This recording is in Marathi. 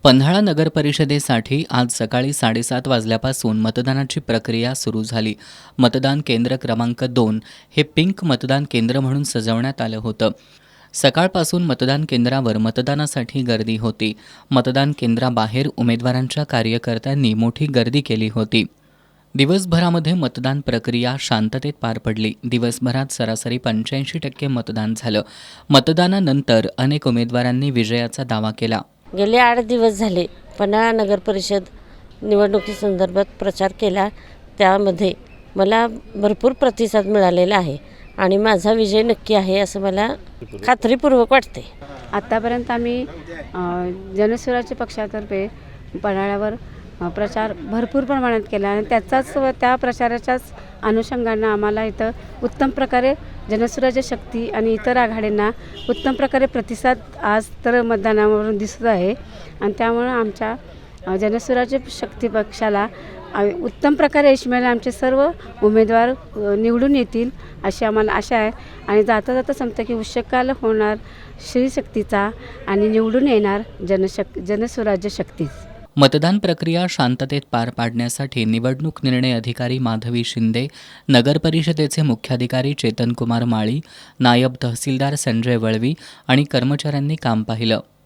पन्हाळा नगर परिषदेसाठी आज सकाळी 7:30 वाजल्यापासून मतदानाची प्रक्रिया सुरू झाली. मतदान केंद्र क्रमांक 2 हे पिंक मतदान केंद्र म्हणून सजवण्यात आलं होतं. सकाळपासून मतदान केंद्रावर मतदानासाठी गर्दी होती. मतदान केंद्राबाहेर उमेदवारांच्या कार्यकर्त्यांनी मोठी गर्दी केली होती. दिवसभरामध्ये मतदान प्रक्रिया शांततेत पार पडली. दिवसभरात सरासरी 85% मतदान झालं. मतदानानंतर अनेक उमेदवारांनी विजयाचा दावा केला. गेले 8 दिवस झाले पन्हाळा नगर परिषद निवडणुकीसंदर्भात प्रचार केला. त्यामध्ये मला भरपूर प्रतिसाद मिळालेला आहे आणि माझा विजय नक्की आहे असं मला खात्रीपूर्वक वाटते. आत्तापर्यंत आम्ही जनसुराज्य पक्षातर्फे पन्हाळ्यावर प्रचार भरपूर प्रमाणात केला आणि त्याचाच व त्या प्रचाराच्याच अनुषंगानं आम्हाला इथं उत्तम प्रकारे जनसुराज्य शक्ती आणि इतर आघाड्यांना उत्तम प्रकारे प्रतिसाद आज तर मतदानावरून दिसत आहे आणि त्यामुळं आमच्या जनसुराज्य शक्ती पक्षाला उत्तम प्रकारे यश मिळेल. आमचे सर्व उमेदवार निवडून येतील अशी आम्हाला आशा आहे आणि जाता जाता सांगतं की उषःकाल होणार श्रीशक्तीचा आणि निवडून येणार जनसुराज्य शक्तीच. मतदान प्रक्रिया शांततेत पार पाडण्यासाठी निवडणूक निर्णय अधिकारी माधवी शिंदे, नगर परिषदेचे मुख्याधिकारी चेतनकुमार माळी, नायब तहसीलदार संजय वळवी आणि कर्मचाऱ्यांनी काम पाहिलं.